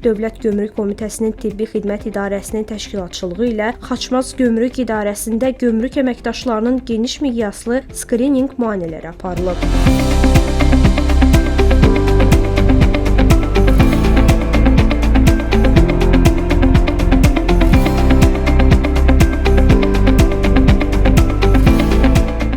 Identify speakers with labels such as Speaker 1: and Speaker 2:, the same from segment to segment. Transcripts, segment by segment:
Speaker 1: Dövlət Gömrük Komitəsinin Tibbi Xidmət İdarəsinin təşkilatçılığı ilə Xaçmaz Gömrük İdarəsində gömrük əməkdaşlarının geniş miqyaslı skrininq müayinələri aparılıb.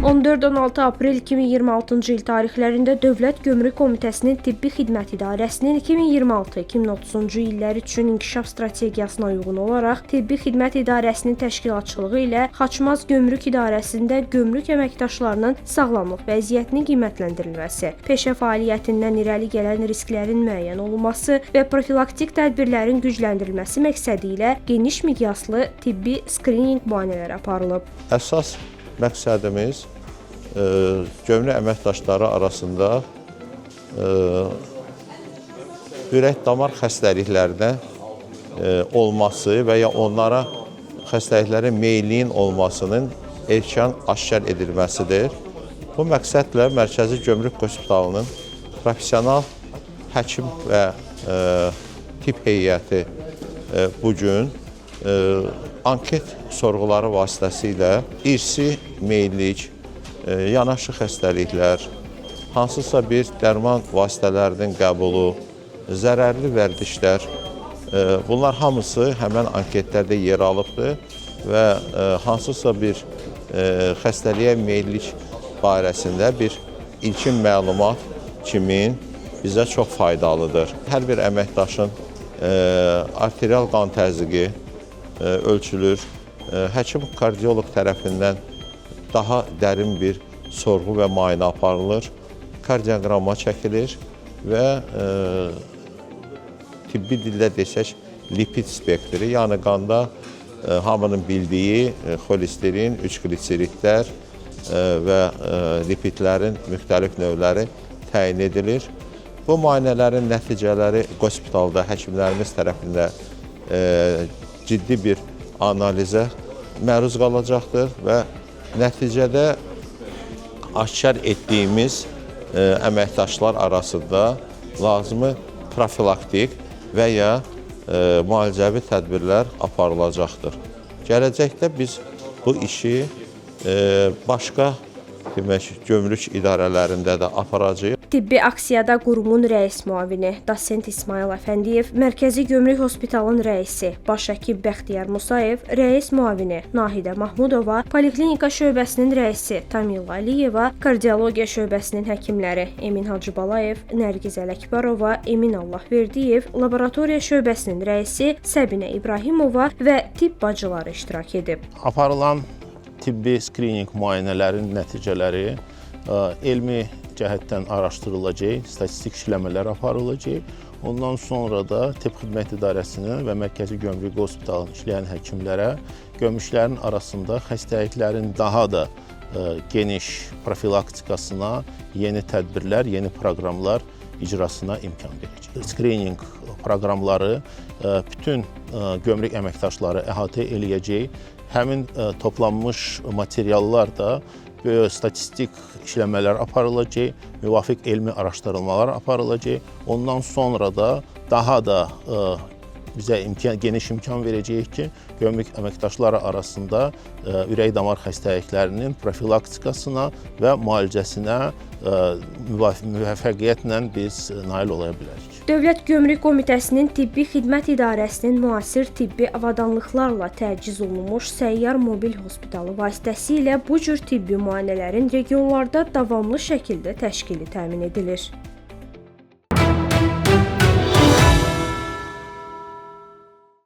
Speaker 1: 14-16 aprel 2026-cı il tarixlərində Dövlət Gömrük Komitəsinin Tibbi Xidmət İdarəsinin 2026-2030-cu illər üçün inkişaf strategiyasına uyğun olaraq Tibbi Xidmət İdarəsinin təşkilatçılığı ilə Xaçmaz Gömrük İdarəsində gömrük əməkdaşlarının sağlamlıq vəziyyətinin qiymətləndirilməsi, peşə fəaliyyətindən irəli gələn risklərin müəyyən olunması və profilaktik tədbirlərin gücləndirilməsi məqsədi ilə geniş miqyaslı tibbi skrininq müayinələri aparılıb.
Speaker 2: Əsas məqsədimiz gömrük əməkdaşları arasında ürək-damar xəstəliklərinə olması və ya onlara xəstəliklərin meyilliyin olmasının erkən aşkar edilməsidir. Bu məqsədlə Mərkəzi Gömrük Hospitalının professional həkim və tibb heyəti bugün anket sorğuları vasitəsilə irsi meyillik, yanaşı xəstəliklər, hansısa bir dərman vasitələrinin qəbulu, zərərli vərdişlər, bunlar hamısı həmən anketlərdə yer alıbdır və hansısa bir xəstəliyə meyillik barəsində bir ilkin məlumat kimi bizə çox faydalıdır. Hər bir əməkdaşın arterial qan təzyiqi ölçülür, həkim kardioloq tərəfindən daha dərin bir sorğu və müayinə aparılır, kardioqramma çəkilir və tibbi dildə desək lipid spektri, yəni qanda hamının bildiyi xolesterin, 3-gliseridlər və lipidlərin müxtəlif növləri təyin edilir. Bu müayinələrin nəticələri hospitalda həkimlərimiz tərəfindən ciddi bir analizə məruz qalacaqdır və nəticədə aşkar etdiyimiz əməkdaşlar arasında lazımi profilaktik və ya müalicəvi tədbirlər aparılacaqdır. Gələcəkdə biz bu işi başqa gömrük idarələrində də aparacağıq.
Speaker 1: Tibbi aksiyada qurumun rəis müavini Dosent İsmail Əfəndiyev, Mərkəzi Gömrük Hospitalının rəisi Baş həkim Bəxtiyar Musayev, rəis müavini Nahidə Mahmudova, Poliklinika şöbəsinin rəisi Tamila Aliyeva, Kardiologiya şöbəsinin həkimləri Emin Hacıbalayev, Nərgiz Ələkbarova, Emin Allahverdiyev, Laboratoriya şöbəsinin rəisi Səbinə İbrahimova və tibb bacıları iştirak edib.
Speaker 3: Aparılan tibbi skrininq müayinələrinin nəticələri elmi cəhətdən araşdırılacaq, statistik işləmələr aparılacaq. Ondan sonra da Tibb Xidmət İdarəsinin və Mərkəzi Gömrük Hospitalının işləyən həkimlərə gömrüklərin arasında xəstəliklərin daha da geniş profilaktikasına, yeni tədbirlər, yeni proqramlar icrasına imkan verəcək. Skrininq proqramları bütün gömrük əməkdaşları əhatə eləyəcək. Həmin toplanmış materiallar da statistik işləmələr aparılacaq, müvafiq elmi araşdırmalar aparılacaq. Ondan sonra da daha da bizə geniş imkan verəcək ki, gömrük əməkdaşları arasında ürək-damar xəstəliklərinin profilaktikasına və müalicəsinə müvəffəqiyyətlə biz nail ola bilərik.
Speaker 1: Dövlət Gömrük Komitəsinin Tibbi Xidmət İdarəsinin müasir tibbi avadanlıqlarla təchiz olunmuş səyyar mobil hospitalı vasitəsilə bu cür tibbi müayinələrin regionlarda davamlı şəkildə təşkili təmin edilir.